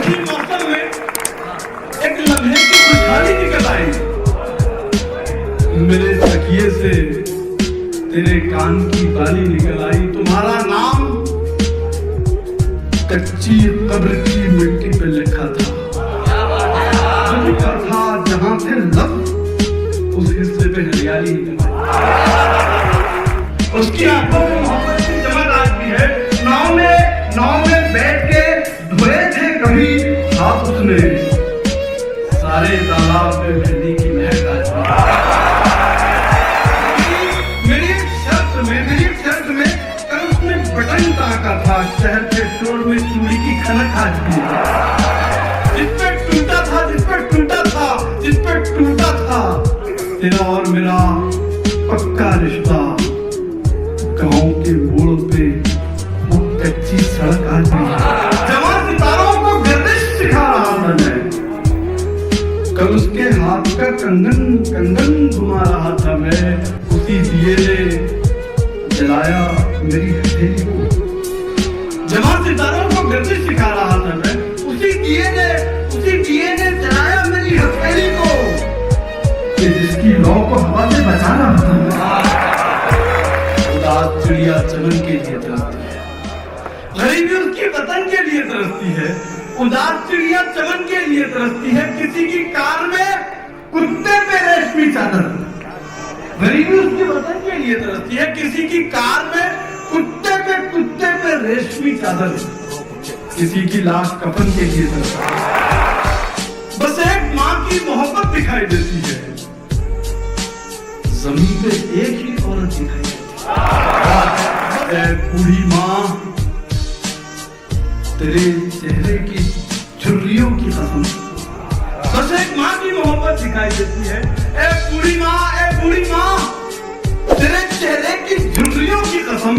इसी मौसम में एक लम्हे की खुशहाली निकल आई। मेरे तकिए से तेरे कान की बाली निकल आई। तुम्हारा नाम कच्ची कब्र की मिट्टी पे लिखा था। जो लिखा था जहां थे लब उस हिस्से पे हरियाली निकल आई। उसकी आंखों में मोहब्बत की चमक आज भी है। नाव में बैठ के धोए थे कभी हाथ उसने, सारे तालाब में मेहंदी की महक आज भी। मेरी एक शर्त में कल उसने बटन ताका था। शहर के शोर में चूड़ी की खनक आज भी है। जिस पे टूटा था तेरा और मेरा पक्का रिश्ता, गाँव के मोड़ पे वो कच्ची सड़क आज भी है। जवान सितारों को गर्दिश सिखा रहा था मैं, कल उसके हाथ का कंगन घुमा रहा था मैं। उसी दिए ने जलाया मेरी हथेली को। जवान सितारों को गर्दिश सिखा रहा था मैं, उसी दिए ने जलाया मेरी हथेली को, कि जिसकी लौ को हवा से बचा रहा था मैं। उदास चिड़िया चमन के लिए तरसती है, गरीबी उसकी वतन के लिए तरसती है। उदास चिड़िया चमन के लिए तरसती है, किसी की कार में कुत्ते पे रेशमी चादर। गरीबी उसकी वतन के लिए तरसती है, किसी की कार में कुत्ते पे रेशमी चादर। किसी की लाश कफन के लिए तरसती है। बस एक माँ की मोहब्बत दिखाई देती है, जमीन पे एक ही औरत दिखाई देती है। बूढ़ी माँ तेरे चेहरे की झुर्रियों की कसम, बस एक माँ की मोहब्बत दिखाई देती है। ए बूढ़ी माँ तेरे चेहरे की झुर्रियों की कसम,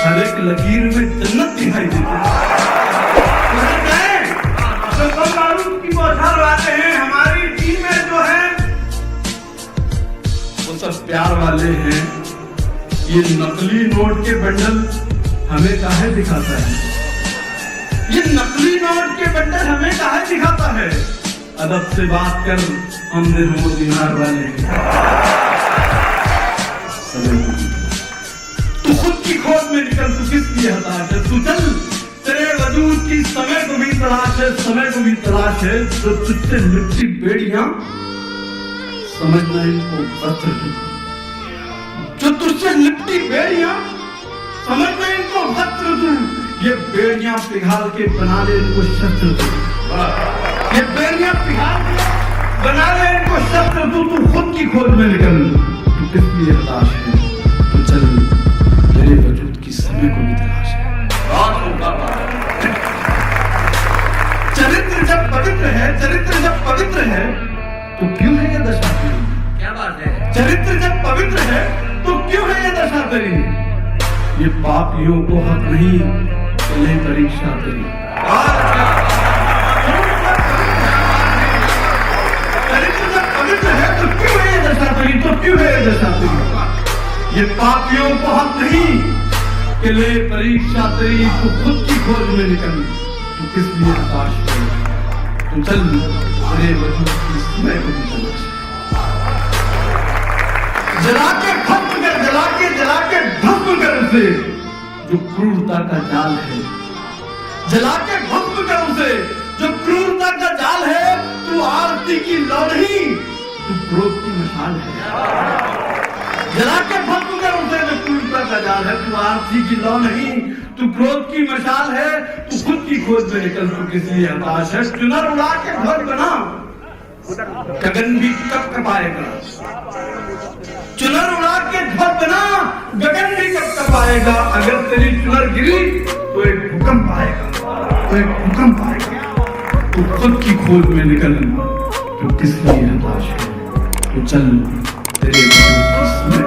हर एक लकीर में जन्नत दिखाई देती है। तो सब मालूम की बौछार वाले हैं, हमारी टीम में जो है वो सब प्यार वाले हैं। ये नकली नोट के बंडल हमें काहे दिखाता है? ये नकली नोट के बंडल हमें काहे दिखाता है? अदब से बात कर, हम दिनार वाले तू खुद की खोज में निकल, तू किस लिए हताश है? तू चल, तेरे वजूद की समय को भी तलाश है। जो तुझसे लिपटी बेड़ियां समझना इनको वस्त्र है। जो तुझसे लिपटी बेड़ियां समझना इनको वस्त्र तू। ये बेड़ियां पिघाल के बना ले इनको शस्त्र तू। ये बेड़ियां पिघाल के बना ले इनको शस्त्र तू। तू खुद की खोज में निकल, तू किस लिए हताश है? तू चल, तेरे वजूद की समय को भी तलाश है। चरित्र जब पवित्र है तो क्यों है ये दशा तेरी? क्या बात है? चरित्र जब पवित्र है तो क्यों है ये दशा तेरी? ये पापियों को हक नहीं, चले परीक्षा तेरी। चरित्र जब पवित्र है तो क्यों है ये दशा तेरी? ये पापियों को हक नहीं, चले परीक्षा तेरी। तू खुद की खोज में निकल, तू किस लिए हताश है? तू चल, तेरे वजूद की समय को भी तलाश है। जला के भस्म कर उसे जो क्रूरता का जाल है। जला के भस्म कर उसे जो क्रूरता का जाल है। तू आरती की लौ नहीं, तू क्रोध की मशाल है। जला के भस्म कर उसे जो क्रूरता का जाल है। तू आरती की लौ नहीं, तू क्रोध की मशाल है। तू खुद की खोज में निकल, तू किस लिए हताश है? चुनर उड़ा के ध्वज बना, गगन भी कब कपाएगा। चुनर उड़ा के ध्वज बना, गगन भी कब आएगा। अगर तेरी चुनर गिरी तो एक भूकंप आएगा। तू खुद की खोज में निकल, तू किस लिए हताश है? तू चल, तेरे वजूद की समय